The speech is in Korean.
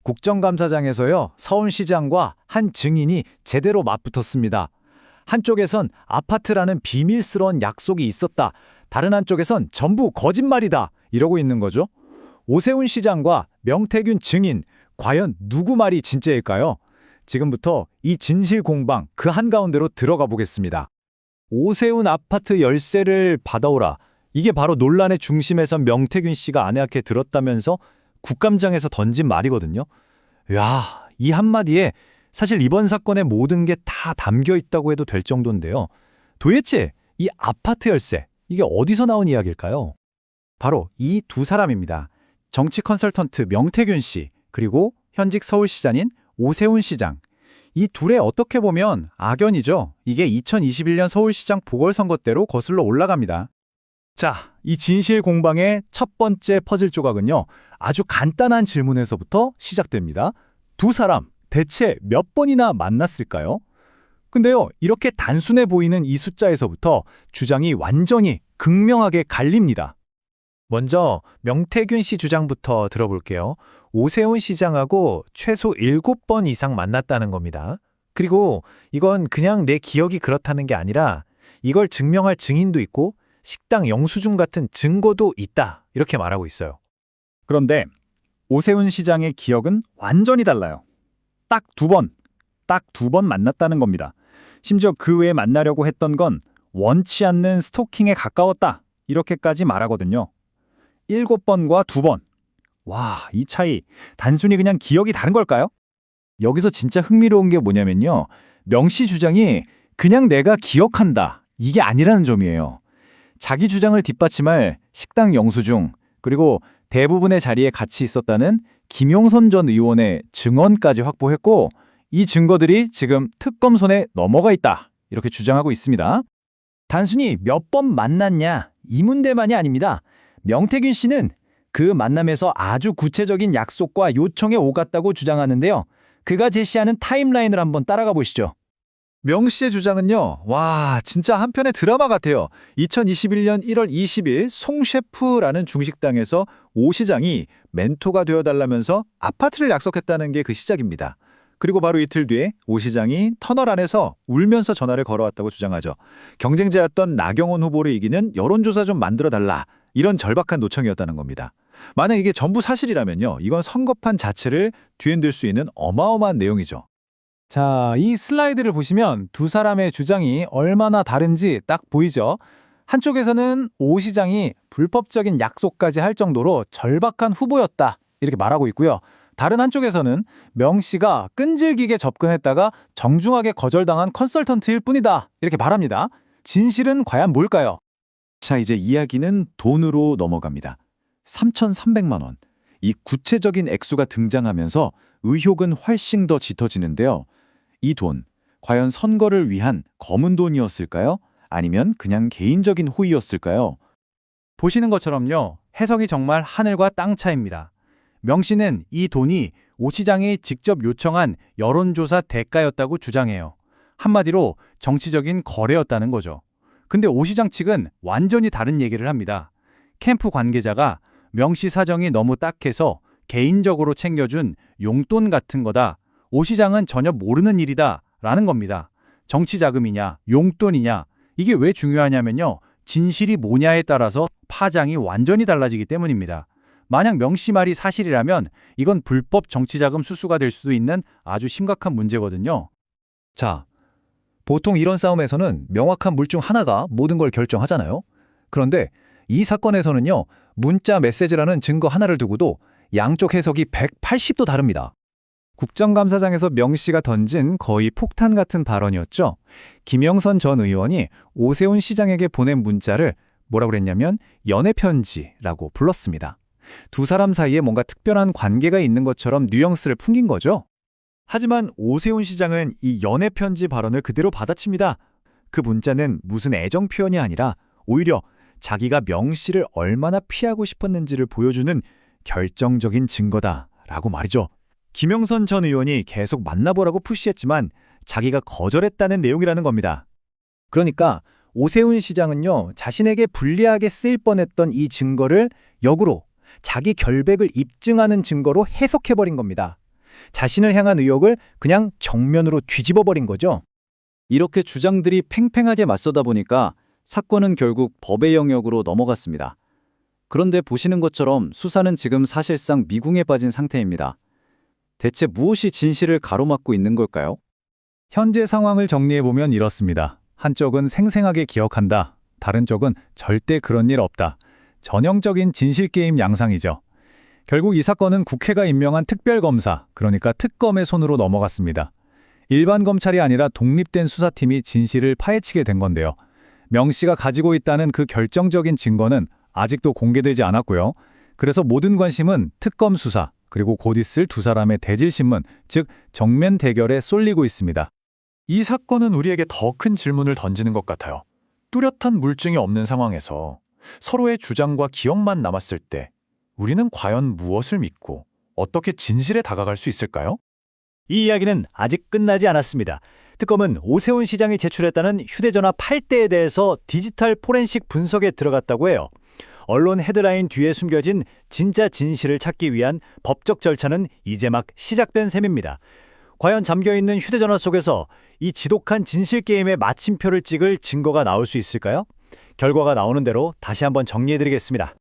국정감사장에서요, 서울시장과 한 증인이 제대로 맞붙었습니다. 한쪽에선 아파트라는 비밀스러운 약속이 있었다. 다른 한쪽에선 전부 거짓말이다. 이러고 있는 거죠. 오세훈 시장과 명태균 증인, 과연 누구 말이 진짜일까요? 지금부터 이 진실 공방 그 한가운데로 들어가 보겠습니다. 오세훈 아파트 열쇠를 받아오라. 이게 바로 논란의 중심에선 명태균 씨가 아내한테 들었다면서 국감장에서 던진 말이거든요. 야, 이 한마디에 사실 이번 사건의 모든 게 다 담겨 있다고 해도 될 정도인데요. 도대체 이 아파트 열쇠, 이게 어디서 나온 이야기일까요? 바로 이 두 사람입니다. 정치 컨설턴트 명태균 씨, 그리고 현직 서울시장인 오세훈 시장. 이 둘의 어떻게 보면 악연이죠. 이게 2021년 서울시장 보궐선거 때로 거슬러 올라갑니다. 자, 이 진실 공방의 첫 번째 퍼즐 조각은요, 아주 간단한 질문에서부터 시작됩니다. 두 사람 대체 몇 번이나 만났을까요? 근데요, 이렇게 단순해 보이는 이 숫자에서부터 주장이 완전히 극명하게 갈립니다. 먼저 명태균 씨 주장부터 들어볼게요. 오세훈 시장하고 최소 7번 이상 만났다는 겁니다. 그리고 이건 그냥 내 기억이 그렇다는 게 아니라 이걸 증명할 증인도 있고 식당 영수증 같은 증거도 있다. 이렇게 말하고 있어요. 그런데 오세훈 시장의 기억은 완전히 달라요. 딱 두 번 만났다는 겁니다. 심지어 그 외에 만나려고 했던 건 원치 않는 스토킹에 가까웠다. 이렇게까지 말하거든요. 7번과 2번. 와, 이 차이 단순히 그냥 기억이 다른 걸까요? 여기서 진짜 흥미로운 게 뭐냐면요. 명 씨 주장이 그냥 내가 기억한다. 이게 아니라는 점이에요. 자기 주장을 뒷받침할 식당 영수증, 그리고 대부분의 자리에 같이 있었다는 김용선 전 의원의 증언까지 확보했고, 이 증거들이 지금 특검 손에 넘어가 있다. 이렇게 주장하고 있습니다. 단순히 몇 번 만났냐, 이 문제만이 아닙니다. 명태균 씨는 그 만남에서 아주 구체적인 약속과 요청에 오갔다고 주장하는데요. 그가 제시하는 타임라인을 한번 따라가 보시죠. 명 씨의 주장은요, 와, 진짜 한편의 드라마 같아요. 2021년 1월 20일 송셰프라는 중식당에서 오 시장이 멘토가 되어달라면서 아파트를 약속했다는 게 그 시작입니다. 그리고 바로 이틀 뒤에 오 시장이 터널 안에서 울면서 전화를 걸어왔다고 주장하죠. 경쟁자였던 나경원 후보를 이기는 여론조사 좀 만들어달라. 이런 절박한 요청이었다는 겁니다. 만약 이게 전부 사실이라면요, 이건 선거판 자체를 뒤흔들 수 있는 어마어마한 내용이죠. 자, 이 슬라이드를 보시면 두 사람의 주장이 얼마나 다른지 딱 보이죠? 한쪽에서는 오 시장이 불법적인 약속까지 할 정도로 절박한 후보였다. 이렇게 말하고 있고요. 다른 한쪽에서는 명 씨가 끈질기게 접근했다가 정중하게 거절당한 컨설턴트일 뿐이다. 이렇게 말합니다. 진실은 과연 뭘까요? 자, 이제 이야기는 돈으로 넘어갑니다. 3,300만 원. 이 구체적인 액수가 등장하면서 의혹은 훨씬 더 짙어지는데요. 이 돈, 과연 선거를 위한 검은 돈이었을까요? 아니면 그냥 개인적인 호의였을까요? 보시는 것처럼요, 해석이 정말 하늘과 땅 차이입니다. 명 씨는 이 돈이 오 시장이 직접 요청한 여론조사 대가였다고 주장해요. 한마디로 정치적인 거래였다는 거죠. 근데 오 시장 측은 완전히 다른 얘기를 합니다. 캠프 관계자가 명 씨 사정이 너무 딱해서 개인적으로 챙겨준 용돈 같은 거다. 오 시장은 전혀 모르는 일이다. 라는 겁니다. 정치 자금이냐, 용돈이냐, 이게 왜 중요하냐면요, 진실이 뭐냐에 따라서 파장이 완전히 달라지기 때문입니다. 만약 명 씨 말이 사실이라면 이건 불법 정치자금 수수가 될 수도 있는 아주 심각한 문제거든요. 자, 보통 이런 싸움에서는 명확한 물증 하나가 모든 걸 결정하잖아요. 그런데 이 사건에서는요, 문자 메시지라는 증거 하나를 두고도 양쪽 해석이 180도 다릅니다. 국정감사장에서 명 씨가 던진 거의 폭탄 같은 발언이었죠. 김영선 전 의원이 오세훈 시장에게 보낸 문자를 뭐라고 그랬냐면 연애편지라고 불렀습니다. 두 사람 사이에 뭔가 특별한 관계가 있는 것처럼 뉘앙스를 풍긴 거죠. 하지만 오세훈 시장은 이 연애편지 발언을 그대로 받아칩니다. 그 문자는 무슨 애정 표현이 아니라 오히려 자기가 명 씨를 얼마나 피하고 싶었는지를 보여주는 결정적인 증거다라고 말이죠. 김영선 전 의원이 계속 만나보라고 푸시했지만 자기가 거절했다는 내용이라는 겁니다. 그러니까 오세훈 시장은요, 자신에게 불리하게 쓰일 뻔했던 이 증거를 역으로 자기 결백을 입증하는 증거로 해석해버린 겁니다. 자신을 향한 의혹을 그냥 정면으로 뒤집어버린 거죠. 이렇게 주장들이 팽팽하게 맞서다 보니까 사건은 결국 법의 영역으로 넘어갔습니다. 그런데 보시는 것처럼 수사는 지금 사실상 미궁에 빠진 상태입니다. 대체 무엇이 진실을 가로막고 있는 걸까요? 현재 상황을 정리해보면 이렇습니다. 한쪽은 생생하게 기억한다. 다른 쪽은 절대 그런 일 없다. 전형적인 진실게임 양상이죠. 결국 이 사건은 국회가 임명한 특별검사, 그러니까 특검의 손으로 넘어갔습니다. 일반 검찰이 아니라 독립된 수사팀이 진실을 파헤치게 된 건데요. 명 씨가 가지고 있다는 그 결정적인 증거는 아직도 공개되지 않았고요. 그래서 모든 관심은 특검 수사, 그리고 곧 있을 두 사람의 대질신문, 즉 정면 대결에 쏠리고 있습니다. 이 사건은 우리에게 더 큰 질문을 던지는 것 같아요. 뚜렷한 물증이 없는 상황에서 서로의 주장과 기억만 남았을 때 우리는 과연 무엇을 믿고 어떻게 진실에 다가갈 수 있을까요? 이 이야기는 아직 끝나지 않았습니다. 특검은 오세훈 시장이 제출했다는 휴대전화 8대에 대해서 디지털 포렌식 분석에 들어갔다고 해요. 언론 헤드라인 뒤에 숨겨진 진짜 진실을 찾기 위한 법적 절차는 이제 막 시작된 셈입니다. 과연 잠겨있는 휴대전화 속에서 이 지독한 진실게임의 마침표를 찍을 증거가 나올 수 있을까요? 결과가 나오는 대로 다시 한번 정리해드리겠습니다.